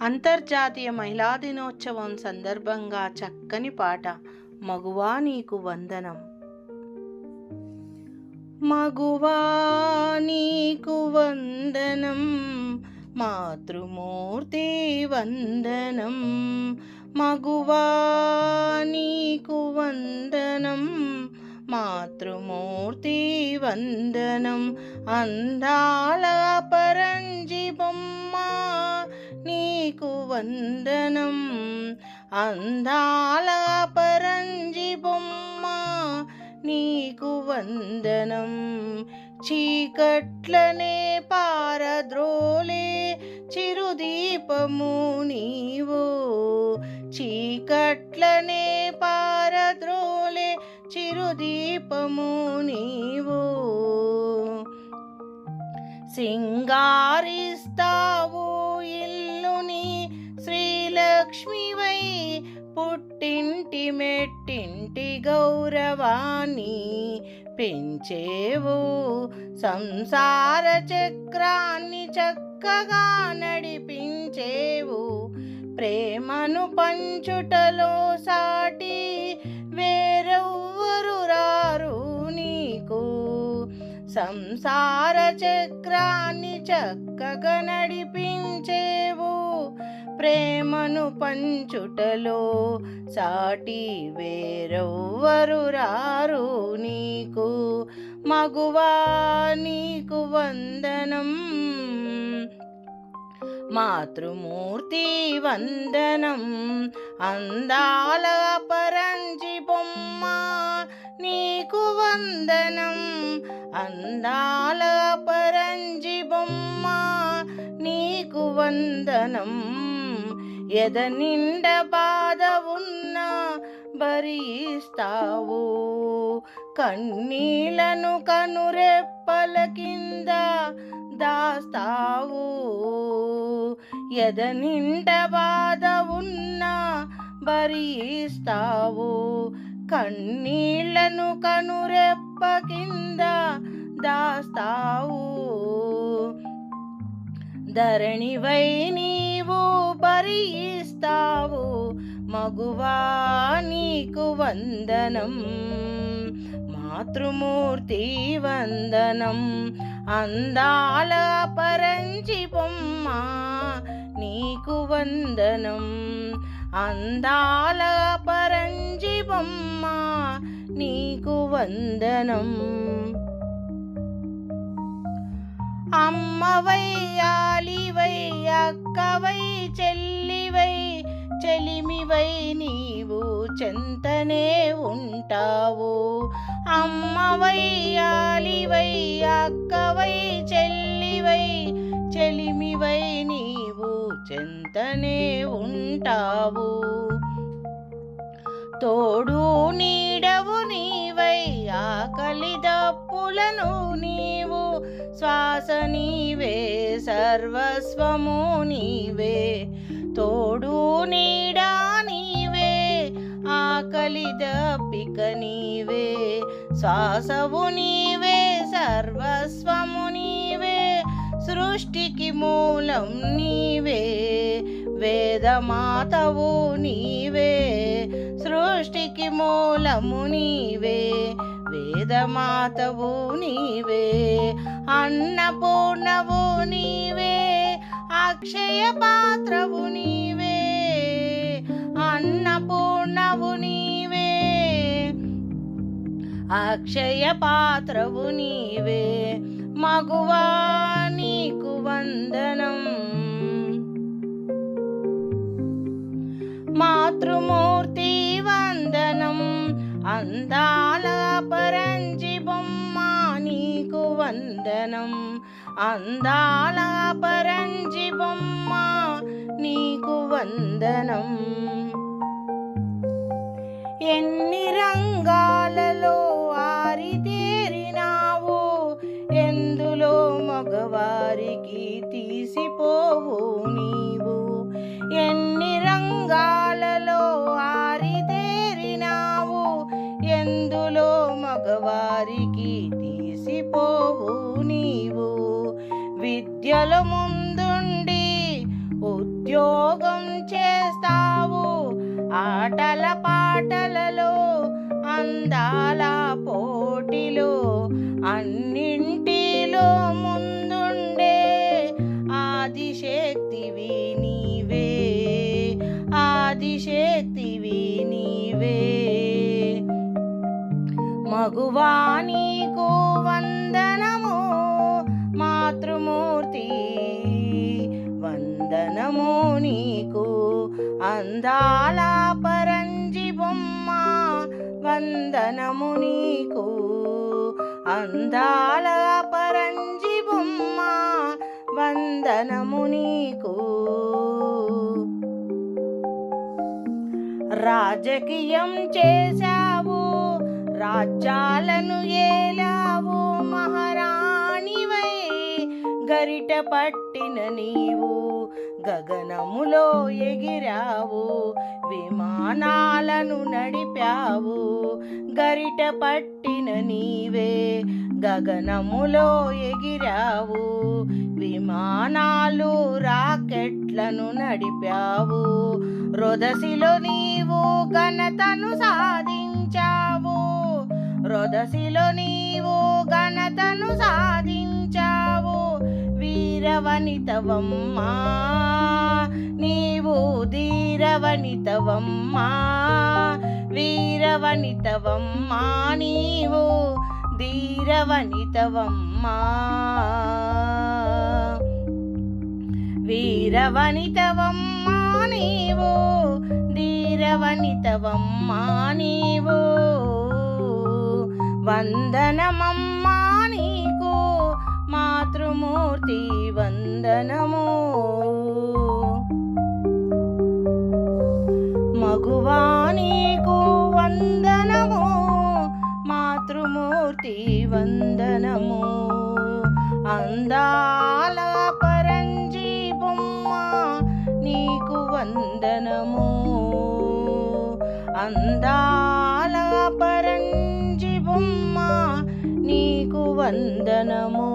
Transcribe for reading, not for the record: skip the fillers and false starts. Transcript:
అంతర్జాతీయ మహిళా దినోత్సవం సందర్భంగా చక్కని పాట మగువా నీకు వందనం. మగువా నీకు వందనం, మాతృమూర్తి వందనం. మగువా నీకు వందనం, మాతృమూర్తి వందనం. అందాల పరంజి బొమ్మ నీకు వందనం, అందాల పరంజి బొమ్మ నీకు వందనం. చీకట్లనే పారద్రోలే చిరుదీపము నీవు, చీకట్లనే పారద్రోలే చిరుదీపము నీవు. సింగారిస్తావు ఇల్లుని శ్రీలక్ష్మివై, పుట్టింటి మెట్టింటి గౌరవాన్ని పెంచేవు. సంసార చక్రాన్ని చక్కగా నడిపించేవు. ప్రేమను పంచుటలో సాటి వేరెవ్వరు రారు నీకు. సంసార చక్రాన్ని చక్కగా నడిపించేవు. ప్రేమను పంచుటలో సాటి వేరెవ్వరు రారు నీకు. మగువా నీకు వందనం, మాతృమూర్తి వందనం. అందాల పరంజి బొమ్మ నీకు వందనం, అందాల పరంజి బొమ్మ నీకు వందనం. ఎద నిండ బాధ ఉన్నా భరిస్తావు, కన్నీళ్లను కనురెప్పల కింద దాస్తావు. ఎద నిండ బాధ ఉన్నా భరిస్తావు, కన్నీళ్లను కనురెప్ప కింద దాస్తావు. ధరణివై నీవు భరిస్తావు. మగువా నీకు వందనం, మాతృమూర్తి వందనం. అందాల పరంజి బొమ్మ నీకు వందనం, అందాల పరంజి బొమ్మ నీకు వందనం. అమ్మవై ఆలివై అక్కవై చెల్లివై చెలిమివై నీవు చెంతనే ఉంటావు. అమ్మవై ఆలివై అక్కవై చెల్లివై చెలిమివై నీవు చెంతనే ఉంటావు. తోడు నీడవు నీవై ఆకలి దప్పులను నీవు, శ్వాస నీవే సర్వస్వము నీవే. తోడు నీడా నీవే, ఆకలి దప్పిక నీవే, శ్వాసవు నీవే సర్వస్వము నీవే. సృష్టికి మూలం నీవే, వేదమాతవు నీవే. సృష్టికి మూలము నీవే, వేదమాతవు నీవే. అన్నపూర్ణవు నీవే, అక్షయ పాత్రవు నీవే. అన్నపూర్ణవు నీవే, అక్షయ పాత్రవు నీవే. మగువా నీకు వందనం, మాతృమూర్తి వందనం. అందాల పరంజి బొమ్మ నీకు వందనం, అందాల పరంజి బొమ్మ నీకు వందనం. ఎన్ని రంగాలలో ఆరితేరినావు, ఎందులో మగవారికి తీసిపోవు నీవు. ఎన్ని రంగాలలో ఆరితేరినావు, ఎందులో మగవారికి తీసిపోవు నీవు. విద్యల ముందుండి ఉద్యోగ ఆటల పాటలలో అందాల పోటీలో అన్నింటిలో ముందుండే ఆదిశక్తివి నీవే, ఆదిశక్తివి నీవే. మగువా నీకు వందనము మాతృమూర్తి, వందనము నీకు అందాల పరంజి బొమ్మ, వందనము నీకు అందాల పరంజి బొమ్మ, వందనము నీకు. రాజకీయం చేశావు, రాజ్యాలను ఏలావు, మహారాణివై గరిట పట్టిన నీవు గగనములో ఎగిరావు, విమానాలను నడిపావు. గరిట పట్టిన నీవే గగనములో ఎగిరావు, విమానాలు రాకెట్లను నడిపావు. రొదసిలో నీవు ఘనతను సాధించావు, రొదసిలో నీవు ఘనతను సాధించావు. వీరవనితవమ్మా నీవు, ధీరవనితవమ్మా, వీరవనితవమ్మా నీవు, ధీరవనితవమ్మా. వీరవనితవమ్మా నీవు, ధీరవనితవమ్మా నీవు. వందనమమ్మా నీకు మాతృమూర్తి, వందనము. మగువా నీకు వందనము మాతృమూర్తి, వందనము. అందాల పరంజి బొమ్మ నీకు వందనము, అందాల పరంజి బొమ్మ నీకు వందనము.